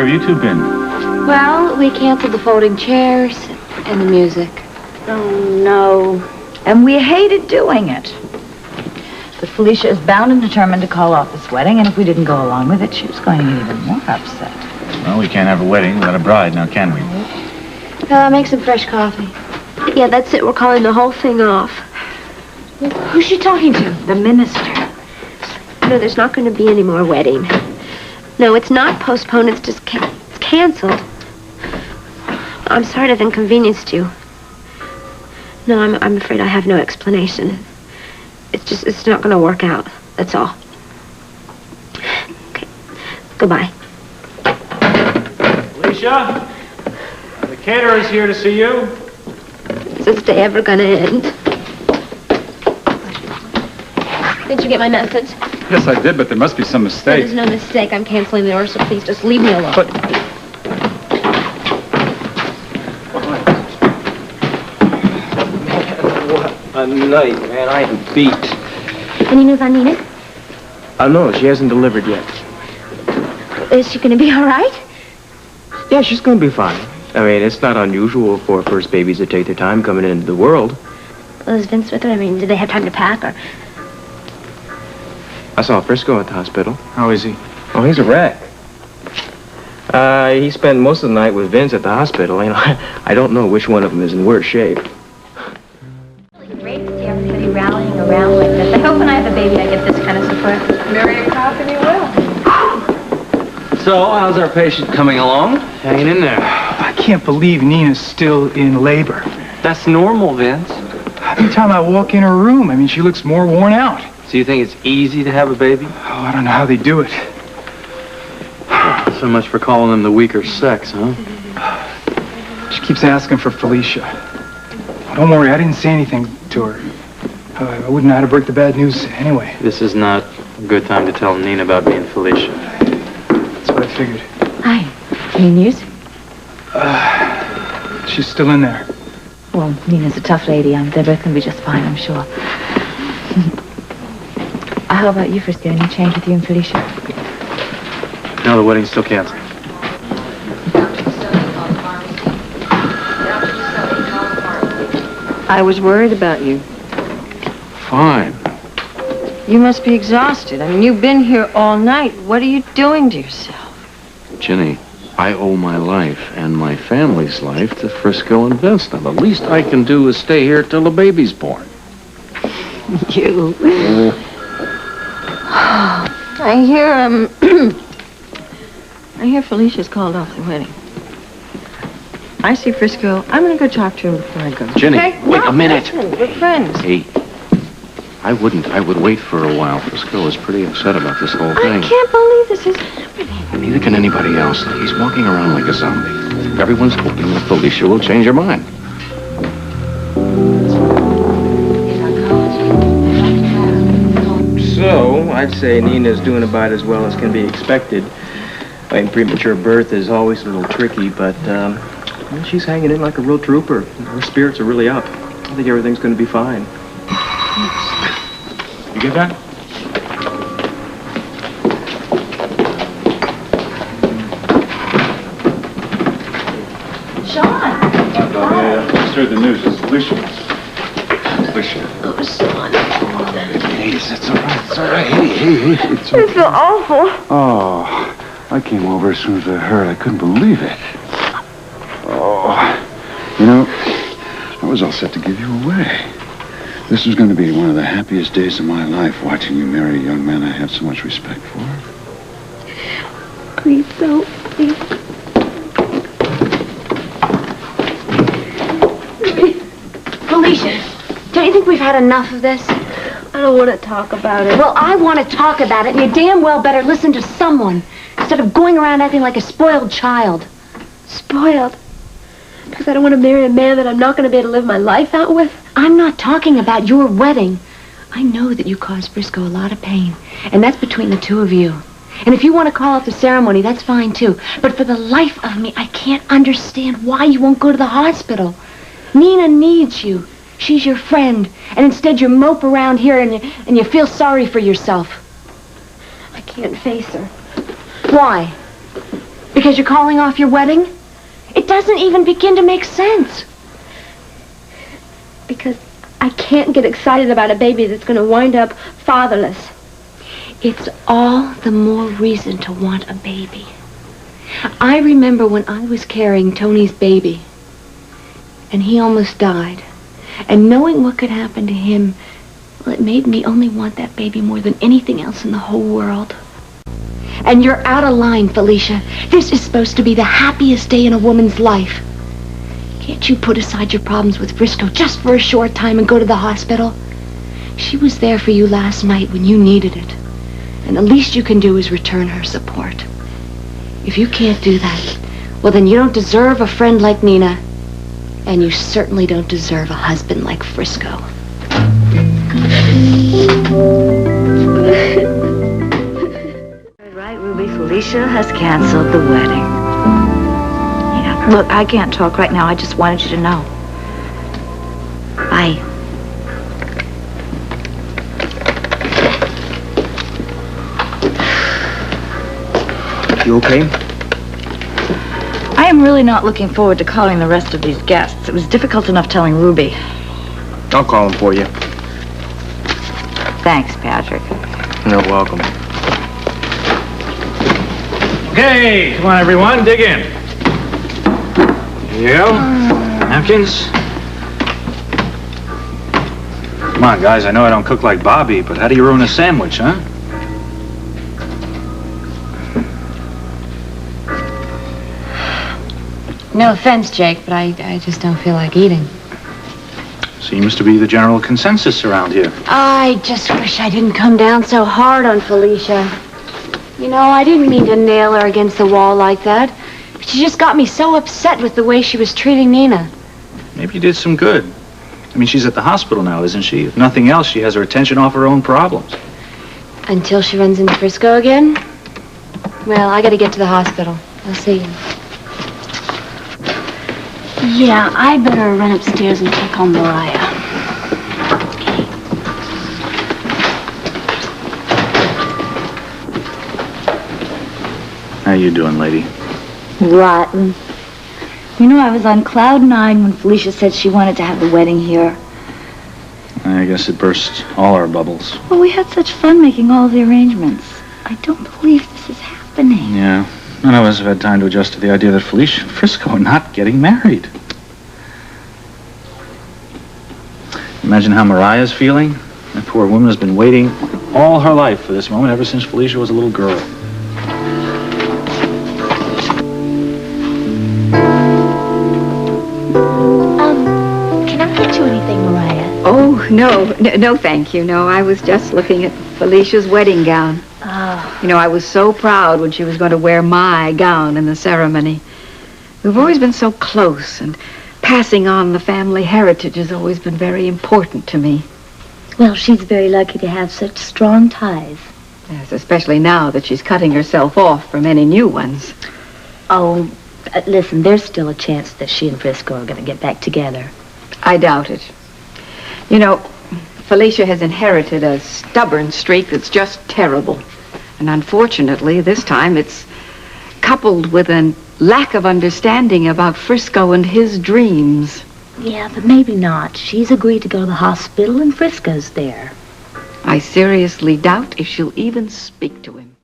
have you two been? Well, we canceled the folding chairs and the music. Oh, no. And we hated doing it. But Felicia is bound and determined to call off this wedding, and if we didn't go along with it, she was going to get even more upset. Well, we can't have a wedding without a bride, now can we? Make some fresh coffee. Yeah, that's it. We're calling the whole thing off. Who's she talking to? The minister. No, there's not going to be any more wedding. No, it's not postponed. It's just it's canceled. I'm sorry to have inconvenienced you. No, I'm afraid I have no explanation. It's not going to work out. That's all. Okay. Goodbye. Alicia, the caterer's here to see you. Is this day ever going to end? Did you get my message? Yes, I did, but there must be some mistake. There's no mistake. I'm canceling the order, so please just leave me alone. But... A night, man. I am beat. Any news on Nina? No, she hasn't delivered yet. Is she going to be all right? Yeah, she's going to be fine. I mean, it's not unusual for first babies to take their time coming into the world. Was Vince with her? I mean, did they have time to pack, or...? I saw Frisco at the hospital. How is he? Oh, he's a wreck. He spent most of the night with Vince at the hospital. You know, I don't know which one of them is in worse shape. It's great to see everybody rallying around like this. I hope when I have a baby I get this kind of support. Marry a cop and you will. So, how's our patient coming along? Hanging in there. I can't believe Nina's still in labor. That's normal, Vince. Every time I walk in her room, I mean, she looks more worn out. So you think it's easy to have a baby? Oh, I don't know how they do it. So much for calling them the weaker sex, huh? She keeps asking for Felicia. Don't worry, I didn't say anything to her. I wouldn't know how to break the bad news anyway. This is not a good time to tell Nina about me and Felicia. That's what I figured. Hi. Any news? She's still in there. Well, Nina's a tough lady. They're both going to be just fine, I'm sure. How about you, Frisco? Any change with you and Felicia? No, the wedding's still canceled. I was worried about you. Fine. You must be exhausted. I mean, you've been here all night. What are you doing to yourself? Jenny, I owe my life and my family's life to Frisco and Vince. Now, the least I can do is stay here till the baby's born. You. I hear Felicia's called off the wedding. I see Frisco. I'm going to go talk to him before I go. Jenny, okay? wait a minute. Listen, we're friends. Hey, I would wait for a while. Frisco is pretty upset about this whole thing. I can't believe this is happening. Neither can anybody else. He's walking around like a zombie. Everyone's hoping that Felicia will change her mind. So, I'd say Nina's doing about as well as can be expected. I mean, premature birth is always a little tricky, but well, she's hanging in like a real trooper. Her spirits are really up. I think everything's going to be fine. You get that? Sean! I just heard the news. It's Felicia. Felicia. Oh, Sean. Hey, it's all right. It's all right. Hey. It's all I feel awful. Oh, I came over as soon as I heard. I couldn't believe it. Oh, you know, I was all set to give you away. This was going to be one of the happiest days of my life, watching you marry a young man I have so much respect for. Please don't. Please. Felicia, don't you think we've had enough of this? I don't want to talk about it. Well, I want to talk about it, and you damn well better listen to someone instead of going around acting like a spoiled child. Spoiled? Because I don't want to marry a man that I'm not going to be able to live my life out with? I'm not talking about your wedding. I know that you caused Frisco a lot of pain, and that's between the two of you. And if you want to call off the ceremony, that's fine, too. But for the life of me, I can't understand why you won't go to the hospital. Nina needs you. She's your friend. And instead you mope around here and you feel sorry for yourself. I can't face her. Why? Because you're calling off your wedding? It doesn't even begin to make sense. Because I can't get excited about a baby that's going to wind up fatherless. It's all the more reason to want a baby. I remember when I was carrying Tony's baby, and he almost died. And knowing what could happen to him, well, it made me only want that baby more than anything else in the whole world. And you're out of line, Felicia. This is supposed to be the happiest day in a woman's life. Can't you put aside your problems with Frisco just for a short time and go to the hospital? She was there for you last night when you needed it. And the least you can do is return her support. If you can't do that, well, then you don't deserve a friend like Nina. And you certainly don't deserve a husband like Frisco. Right, Ruby, Felicia has canceled the wedding. Yeah, look, I can't talk right now. I just wanted you to know. Bye. You okay? I am really not looking forward to calling the rest of these guests. It was difficult enough telling Ruby. I'll call him for you. Thanks, Patrick. You're welcome. Okay, come on, everyone, dig in. Here you go. Napkins. Come on, guys, I know I don't cook like Bobby, but how do you ruin a sandwich, huh? No offense, Jake, but I just don't feel like eating. Seems to be the general consensus around here. I just wish I didn't come down so hard on Felicia. You know, I didn't mean to nail her against the wall like that. She just got me so upset with the way she was treating Nina. Maybe you did some good. I mean, she's at the hospital now, isn't she? If nothing else, she has her attention off her own problems. Until she runs into Frisco again? Well, I gotta get to the hospital. I'll see you. Yeah, I better run upstairs and check on Mariah. How you doing, lady? Rotten. You know, I was on cloud 9 when Felicia said she wanted to have the wedding here. I guess it burst all our bubbles. Well, we had such fun making all the arrangements. I don't believe this is happening. Yeah. None of us have had time to adjust to the idea that Felicia and Frisco are not getting married. Imagine how Mariah's feeling. That poor woman has been waiting all her life for this moment ever since Felicia was a little girl. Can I get you anything, Mariah? Oh, no, thank you. No, I was just looking at Felicia's wedding gown. Oh. You know, I was so proud when she was going to wear my gown in the ceremony. We've always been so close, and passing on the family heritage has always been very important to me. Well, she's very lucky to have such strong ties. Yes, especially now that she's cutting herself off from any new ones. Oh, listen, there's still a chance that she and Frisco are going to get back together. I doubt it. You know, Felicia has inherited a stubborn streak that's just terrible. And unfortunately, this time it's coupled with a lack of understanding about Frisco and his dreams. Yeah, but maybe not. She's agreed to go to the hospital and Frisco's there. I seriously doubt if she'll even speak to him.